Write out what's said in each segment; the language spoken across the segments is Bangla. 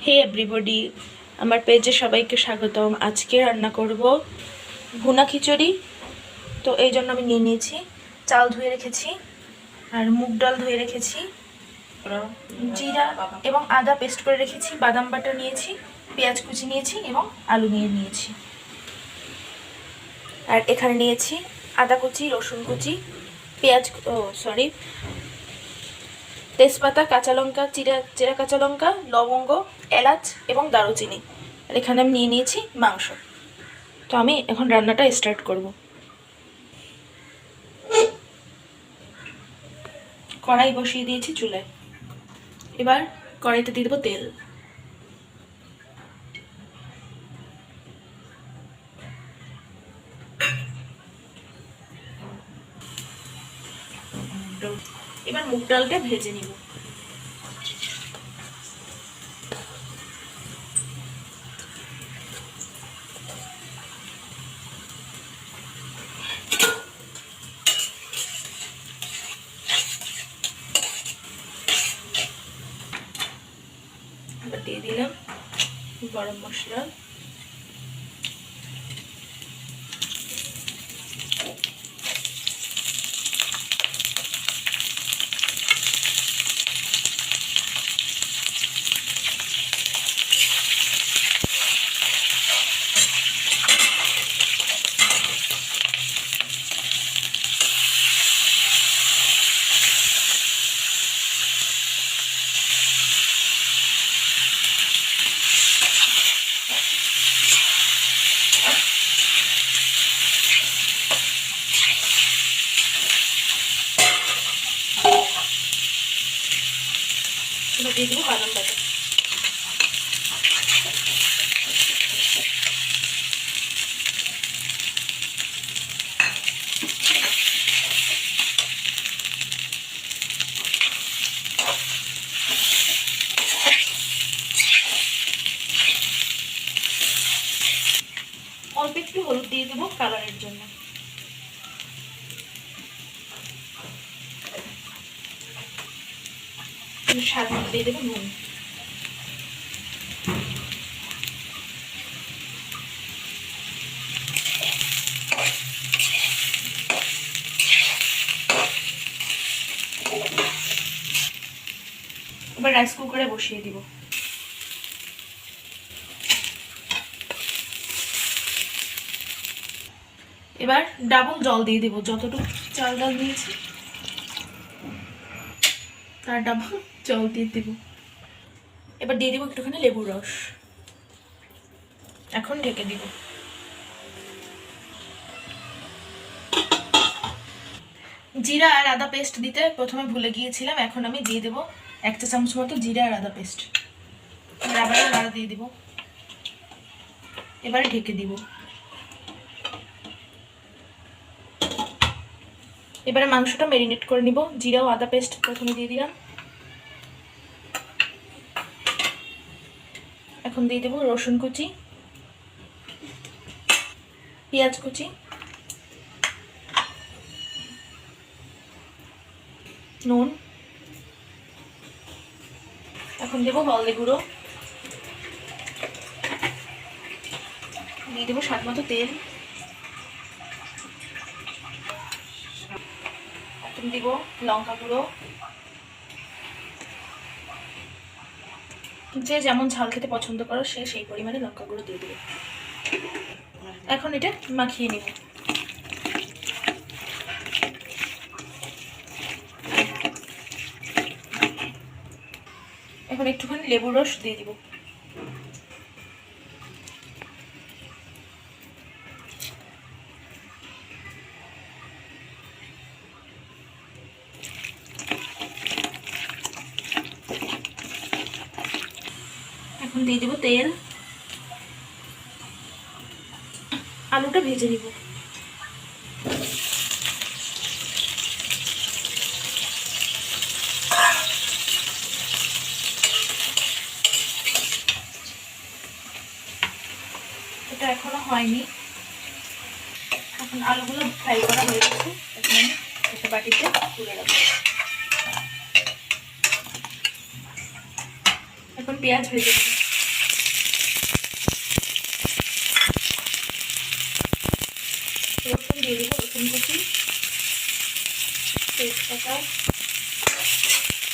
হে এভরিবডি, আমার পেজে সবাইকে স্বাগতম। আজকে রান্না করব ভুনা খিচুড়ি। তো এই জন্য আমি নিয়ে নিয়েছি চাল ধুয়ে রেখেছি, আর মুগ ডাল ধুয়ে রেখেছি, জিরা এবং আদা পেস্ট করে রেখেছি, বাদাম বাটা নিয়েছি, পেঁয়াজ কুচি নিয়েছি এবং আলু নিয়েছি। আর এখানে নিয়েছি আদা কুচি, রসুন কুচি, তেজপাতা, কাঁচা লঙ্কা, চেরা কাঁচা লঙ্কা, লবঙ্গ, এলাচ এবং দারুচিনি। আর এখানে আমি নিয়ে নিয়েছি মাংস। তো আমি এখন রান্নাটা স্টার্ট করব। কড়াই বসিয়ে দিয়েছি চুলায়। এবার কড়াইতে দিয়ে দেবো তেল। এবার মুগ ডালটা ভেজে নিব। এবার দিয়ে দিলাম গরম মশলা, এবার দিয়ে দেবো বাদাম বাটা। অল্প একটু হলুদ দিয়ে দেবো কালারের জন্য। স্বাদ মতো দিয়ে দেবো নুন। এবার রাইস কুকারে বসিয়ে দিব। এবার ডাবল জল দিয়ে দেবো, যতটুকু চাল ডাল দিয়েছি তার ডাবল জল দিয়ে দেব। এবার দিয়ে দেবো একটুখানি লেবুর রস। এখন ঢেকে দিব। জিরা আর আদা পেস্ট দিতে প্রথমে ভুলে গিয়েছিলাম, এখন আমি দিয়ে দেবো 1 চা চামচ মতো জিরা আর আদা পেস্ট। আবারও নাড়া দিয়ে দিব। এবারে ঢেকে দিব। এবারে মাংসটা ম্যারিনেট করে নিব। জিরা ও আদা পেস্ট প্রথমে দিয়ে দিলাম। এখন দিয়ে দেবো রসুন কুচি, পেঁয়াজ কুচি, নুন, এখন দেবো হলদি গুঁড়ো, দিয়ে দেবো স্বাদ মতো তেল, এখন দিব লঙ্কা গুঁড়ো। যে যেমন ঝাল খেতে পছন্দ করো সে সেই পরিমাণে লঙ্কা গুঁড়ো দিয়ে দেবে। এখন এটা মাখিয়ে নেব। এখন একটুখানি লেবুর রস দিয়ে দিব। এখন দিয়ে দেবো তেল। আলুটা ভেজে নিব। এটা এখনো হয়নি। এখন আলুগুলো ফ্রাই করা হয়ে গেছে। এখন আমি একটা বাটিতে তুলে রাখবো। এখন পেঁয়াজ ভেজে দেবো।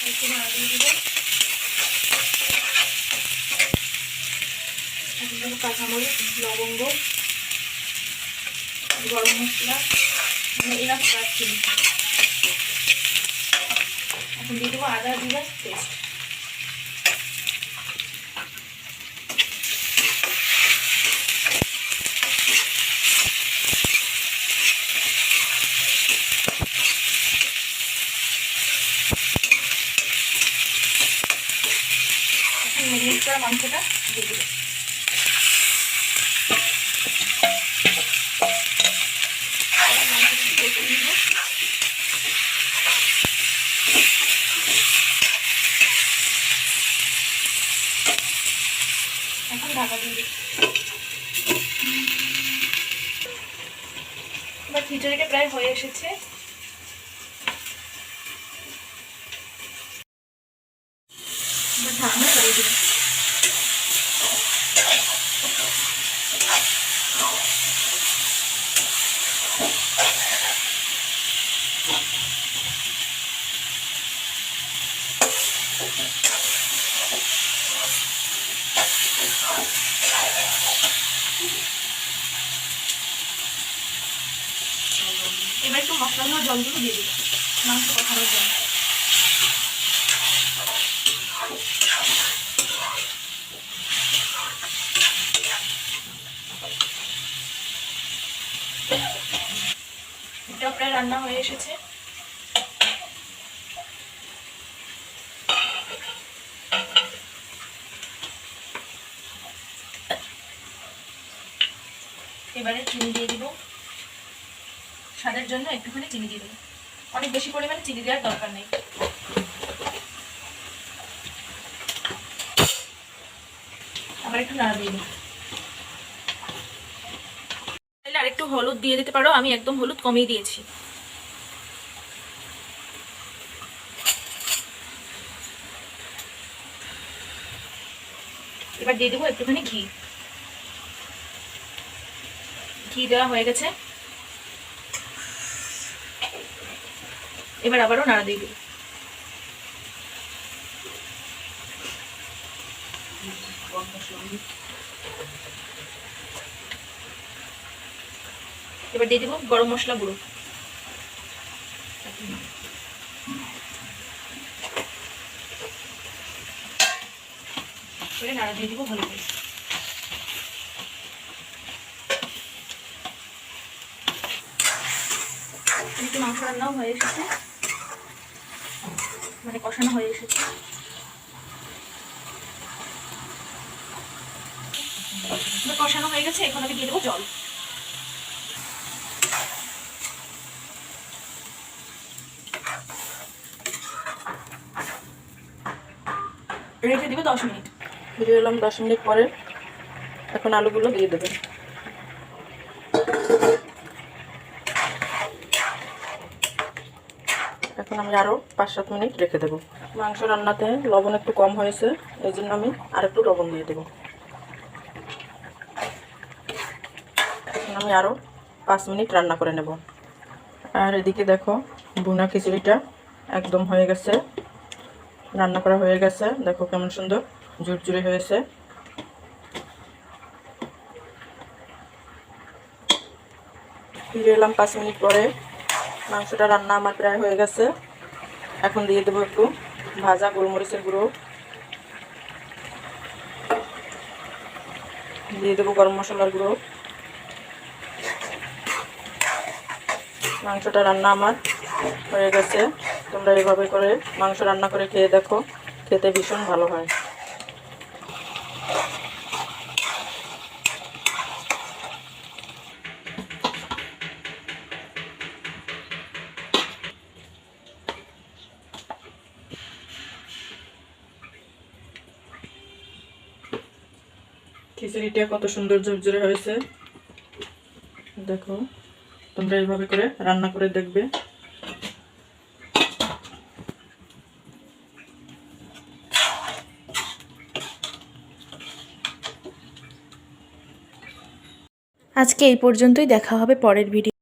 একটু নাড়া দিয়ে দেবো। এখন দেবো কাঁচামরিচ, লবঙ্গ, গরম মশলা, এলাচ দারচিনি। এখন দিয়ে দেবো আদা জিরা পেস্ট। ম্যারিনেট করা মাংসটা দিয়ে দেবো। এখন ঢাকা দিয়ে দিই। এবার খিচুড়িটা প্রায় হয়ে এসেছে। এবার ঢাকনা সরিয়ে দিই। এবার একটু মশলাগুলো জলগুলো দিয়ে দিই মাংস কষানোর জন্য। এটা প্রায় রান্না হয়ে এসেছে। এবারে চিনি দিয়ে দিব, স্বাদের জন্য একটুখানি চিনি দিয়ে দেবো। অনেক বেশি পরিমাণে চিনি দেওয়ার দরকার নেই। আবার একটু নাড়া দিয়ে দিই। তাহলে আরেকটু হলুদ দিয়ে দিতে পারো, আমি একদম হলুদ কমিয়ে দিয়েছি। এবার দিয়ে দেবো একটুখানি ঘি। ঘি দেওয়া হয়ে গেছে। এবার আবারও নাড়া দিয়ে দেবো। এবার দিয়ে দেবো গরম মশলা গুঁড়ো। নাড়া দিয়ে দিব ভালো করে। একটু মাংস রান্নাও হয়ে এসেছে, মানে কষানো হয়ে এসেছে। কষানো হয়ে গেছে, এখন আমি দিয়ে দেবো জল। রেখে দিব 10 মিনিট। ফিরে এলাম 10 মিনিট পরে। এখন আলুগুলো দিয়ে দেবেন। এখন আমি আরও 5-7 মিনিট রেখে দেবো। মাংস রান্নাতে লবণ একটু কম হয়েছে, এই জন্য আমি আরেকটু লবণ দিয়ে দেবো। এখন আমি আরও 5 মিনিট রান্না করে নেব। আর এদিকে দেখো ভুনা খিচুড়িটা একদম হয়ে গেছে, রান্না করা হয়ে গেছে। দেখো কেমন সুন্দর ঝুরঝুরে হয়েছে। ফিরে এলাম 5 মিনিট পরে। মাংসটা রান্না আমার প্রায় হয়ে গেছে। এখন দিয়ে দেবো একটু ভাজা গোলমরিচের গুঁড়ো, দিয়ে দেবো গরম মশলার গুঁড়ো। মাংসটা রান্না আমার হয়ে গেছে। তোমরা এভাবে করে মাংস রান্না করে খেয়ে দেখো, খেতে ভীষণ ভালো হয়। খিচুড়িটা কত সুন্দর ঝরঝরে হয়েছে দেখো। তোমরা এইভাবে করে রান্না করে দেখবে। আজকে এই পর্যন্তই, দেখা হবে পরের ভিডিও।